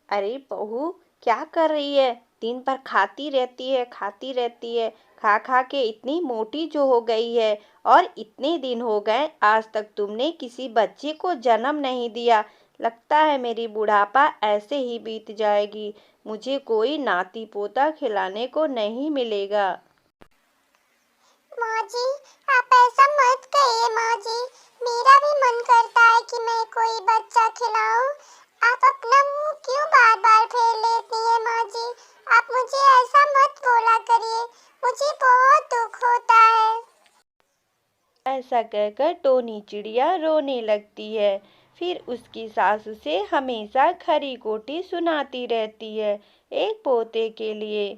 अरे बहू, क्या कर रही है? दिन भर खाती रहती है, खाती रहती है। खा खा के इतनी मोटी जो हो गई है। और इतने दिन हो गए आज तक तुमने किसी बच्चे को जन्म नहीं दिया। लगता है मेरी बुढ़ापा ऐसे ही बीत जाएगी। मुझे कोई नाती पोता खिलाने को नहीं मिलेगा। माँ जी, आप ऐसा मत कहिए माँ जी। मेरा भी मन करता है कि मैं कोई बच्चा खिलाऊं। आप अपना मुंह क्यों बार बार फेर लेती हैं माँ जी? आप मुझे ऐसा मत बोला करिए, मुझे बहुत दुख होता है। ऐसा कहकर टोनी चिड़िया रोने लगती है। फिर उसकी सास उसे हमेशा खरी खोटी सुनाती रहती है, एक पोते के लिए।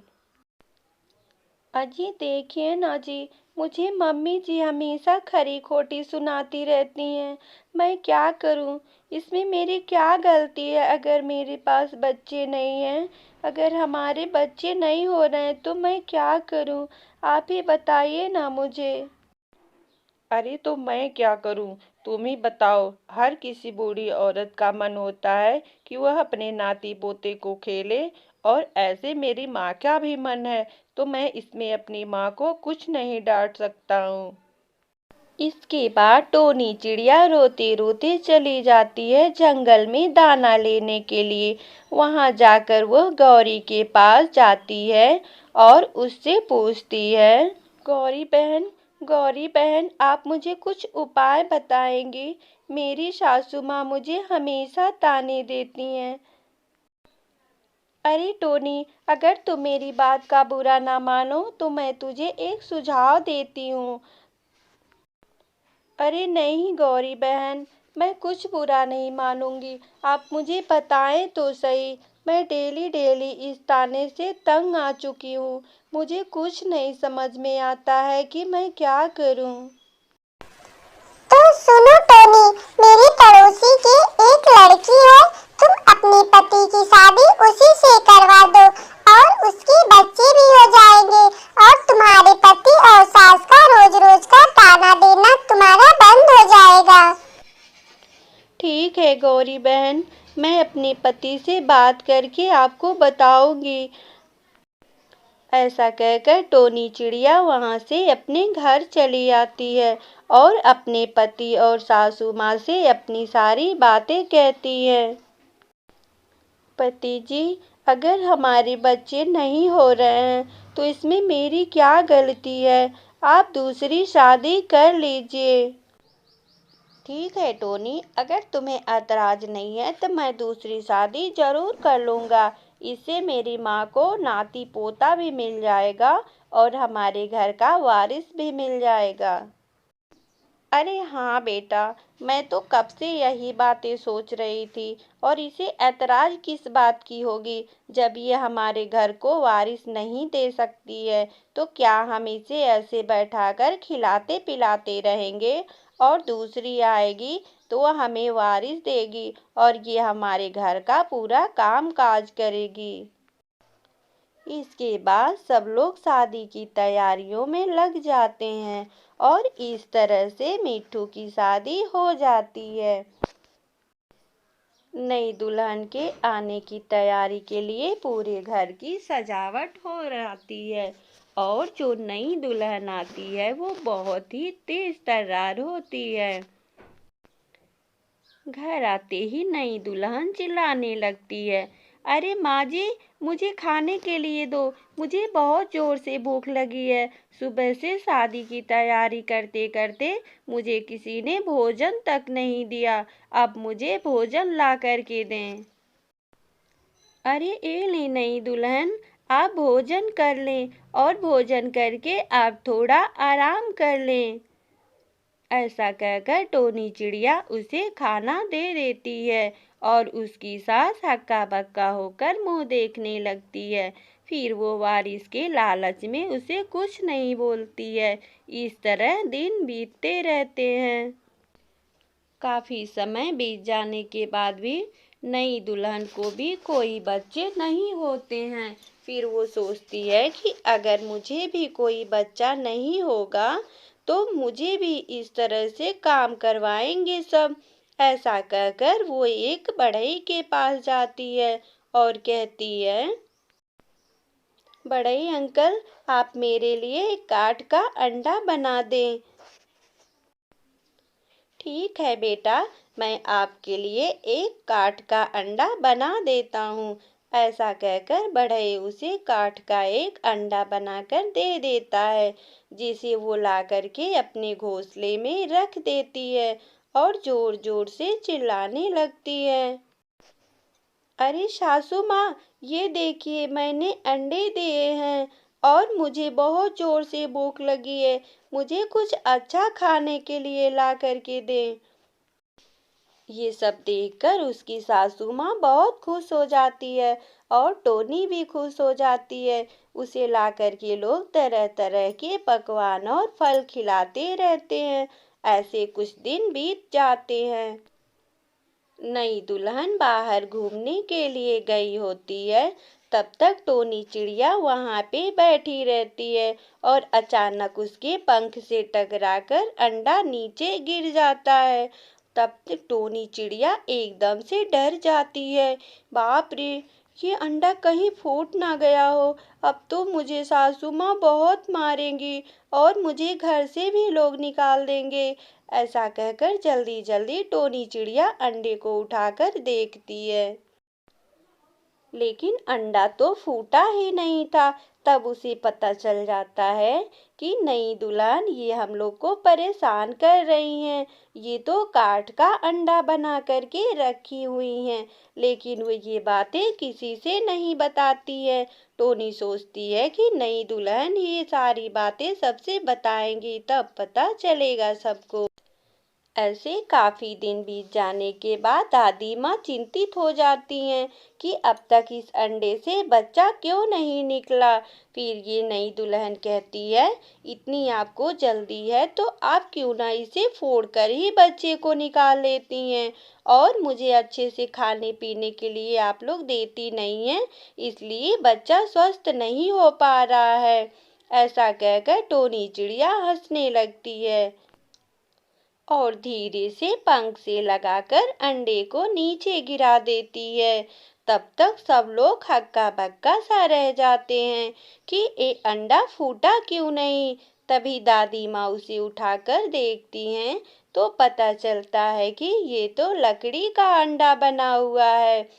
अजी देखिए ना जी, मुझे मम्मी जी हमेशा खरी खोटी सुनाती रहती हैं। मैं क्या करूं? इसमें मेरी क्या गलती है? अगर मेरे पास बच्चे नहीं हैं, अगर हमारे बच्चे नहीं हो रहे हैं तो मैं क्या करूं? आप ही बताइए ना मुझे। अरे तो मैं क्या करूं? तुम ही बताओ। हर किसी बूढ़ी औरत का मन होता है कि वह अपने नाती पोते को खेले, और ऐसे मेरी माँ का भी मन है, तो मैं इसमें अपनी माँ को कुछ नहीं डांट सकता हूँ। इसके बाद टोनी चिड़िया रोते रोते चली जाती है जंगल में दाना लेने के लिए। वहां जाकर वह गौरी के पास जाती है और उससे पूछती है, गौरी बहन, आप मुझे कुछ उपाय बताएंगी? मेरी सासू माँ मुझे हमेशा ताने देती हैं। अरे टोनी, अगर तुम मेरी बात का बुरा ना मानो तो मैं तुझे एक सुझाव देती हूँ। अरे नहीं गौरी बहन, मैं कुछ बुरा नहीं मानूंगी। आप मुझे बताएं तो सही। मैं डेली डेली इस ताने से तंग आ चुकी हूँ। मुझे कुछ नहीं समझ में आता है कि मैं क्या करूँ। तो सुनो टोनी, मेरी पड़ोसी की एक लड़की है। तुम अपने पति की शादी उसी से करवा दो और उसके बच्चे भी हो जाएंगे। और तुम्हारे पति और सास का रोज रोज का ताना देना तुम्हारा बंद हो जाएगा। ठीक है गौरी बहन, मैं अपने पति से बात करके आपको बताऊंगी। ऐसा कहकर टोनी चिड़िया वहां से अपने घर चली आती है और अपने पति और सासू माँ से अपनी सारी बातें कहती है। पति जी, अगर हमारे बच्चे नहीं हो रहे हैं तो इसमें मेरी क्या गलती है? आप दूसरी शादी कर लीजिए। ठीक है टोनी, अगर तुम्हें ऐतराज नहीं है तो मैं दूसरी शादी जरूर कर लूँगा। इससे मेरी माँ को नाती पोता भी मिल जाएगा और हमारे घर का वारिस भी मिल जाएगा। अरे हाँ बेटा, मैं तो कब से यही बातें सोच रही थी। और इसे ऐतराज किस बात की होगी? जब ये हमारे घर को वारिस नहीं दे सकती है तो क्या हम इसे ऐसे बैठाकर खिलाते पिलाते रहेंगे? और दूसरी आएगी तो वह हमें वारिस देगी और ये हमारे घर का पूरा काम काज करेगी। इसके बाद सब लोग शादी की तैयारियों में लग जाते हैं और इस तरह से मिट्ठू की शादी हो जाती है। नई दुल्हन के आने की तैयारी के लिए पूरे घर की सजावट हो जाती है। और जो नई दुल्हन आती है वो बहुत ही तेज तर्रार होती है। घर आते ही नई दुल्हन चिल्लाने लगती है, अरे माँ जी, मुझे खाने के लिए दो। मुझे बहुत जोर से भूख लगी है। सुबह से शादी की तैयारी करते करते मुझे किसी ने भोजन तक नहीं दिया। अब मुझे भोजन ला कर के दें। अरे ए ले नई दुल्हन, आप भोजन कर लें और भोजन करके आप थोड़ा आराम कर लें। ऐसा कहकर टोनी चिड़िया उसे खाना दे देती है और उसकी सास हक्का बक्का होकर मुंह देखने लगती है। फिर वो वारिस के लालच में उसे कुछ नहीं बोलती है। इस तरह दिन बीतते रहते हैं। काफी समय बीत जाने के बाद भी नई दुल्हन को भी कोई बच्चे नहीं होते हैं। फिर वो सोचती है कि अगर मुझे भी कोई बच्चा नहीं होगा तो मुझे भी इस तरह से काम करवाएंगे सब। ऐसा कहकर वो एक बढ़ई के पास जाती है और कहती है, बड़ई अंकल आप मेरे लिए एक काठ का अंडा बना दें। ठीक है बेटा, मैं आपके लिए एक काठ का अंडा बना देता हूँ। ऐसा कहकर बढ़ई उसे काठ का एक अंडा बनाकर दे देता है, जिसे वो ला करके अपने घोंसले में रख देती है और जोर जोर से चिल्लाने लगती है, अरे सासू माँ, ये देखिए मैंने अंडे दिए हैं और मुझे बहुत जोर से भूख लगी है। मुझे कुछ अच्छा खाने के लिए ला करके दें। ये सब देखकर उसकी सासू माँ बहुत खुश हो जाती है और टोनी भी खुश हो जाती है। उसे ला करके लोग तरह तरह के पकवान और फल खिलाते रहते हैं। ऐसे कुछ दिन बीत जाते हैं। नई दुल्हन बाहर घूमने के लिए गई होती है। तब तक टोनी चिड़िया वहाँ पे बैठी रहती है और अचानक उसके पंख से टकराकर अंडा नीचे गिर जाता है। तब तक टोनी चिड़िया एकदम से डर जाती है। बाप रे, ये अंडा कहीं फूट ना गया हो। अब तो मुझे सासू माँ बहुत मारेंगी और मुझे घर से भी लोग निकाल देंगे। ऐसा कहकर जल्दी जल्दी टोनी चिड़िया अंडे को उठाकर देखती है, लेकिन अंडा तो फूटा ही नहीं था। तब उसे पता चल जाता है कि नई दुल्हन ये हम लोग को परेशान कर रही हैं। ये तो काठ का अंडा बना करके रखी हुई हैं, लेकिन वो ये बातें किसी से नहीं बताती है। टोनी सोचती है कि नई दुल्हन ये सारी बातें सबसे बताएंगी, तब पता चलेगा सबको। ऐसे काफी दिन बीत जाने के बाद दादी माँ चिंतित हो जाती हैं कि अब तक इस अंडे से बच्चा क्यों नहीं निकला। फिर ये नई दुल्हन कहती है, इतनी आपको जल्दी है तो आप क्यों ना इसे फोड़कर ही बच्चे को निकाल लेती हैं और मुझे अच्छे से खाने पीने के लिए आप लोग देती नहीं हैं, इसलिए बच्चा स्वस्थ नहीं हो पा रहा है। ऐसा कहकर टोनी चिड़िया हंसने लगती है और धीरे से पंख से लगाकर अंडे को नीचे गिरा देती है। तब तक सब लोग हक्का बक्का सा रह जाते हैं कि ये अंडा फूटा क्यों नहीं। तभी दादी माँ उसे उठाकर देखती हैं तो पता चलता है कि ये तो लकड़ी का अंडा बना हुआ है।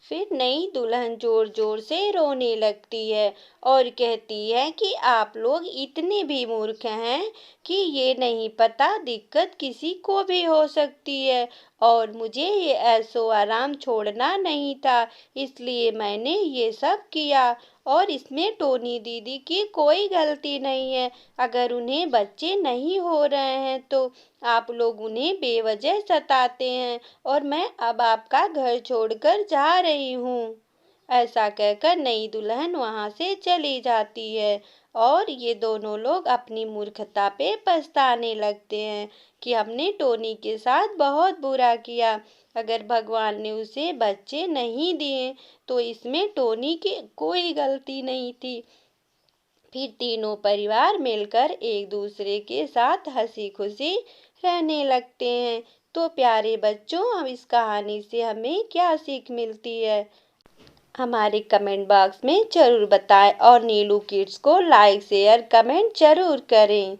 फिर नई दुल्हन जोर जोर से रोने लगती है और कहती है कि आप लोग इतने भी मूर्ख हैं कि ये नहीं पता दिक्कत किसी को भी हो सकती है और मुझे ये ऐशो आराम छोड़ना नहीं था, इसलिए मैंने ये सब किया और इसमें टोनी दीदी की कोई गलती नहीं है। अगर उन्हें बच्चे नहीं हो रहे हैं तो आप लोग उन्हें बेवजह सताते हैं और मैं अब आपका घर छोड़कर जा रही हूँ। ऐसा कहकर नई दुल्हन वहाँ से चली जाती है और ये दोनों लोग अपनी मूर्खता पे पछताने लगते हैं कि हमने टोनी के साथ बहुत बुरा किया। अगर भगवान ने उसे बच्चे नहीं दिए तो इसमें टोनी की कोई गलती नहीं थी। फिर तीनों परिवार मिलकर एक दूसरे के साथ हंसी खुशी रहने लगते हैं। तो प्यारे बच्चों, अब इस कहानी से हमें क्या सीख मिलती है, हमारे कमेंट बॉक्स में ज़रूर बताएं और नीलू किड्स को लाइक शेयर कमेंट ज़रूर करें।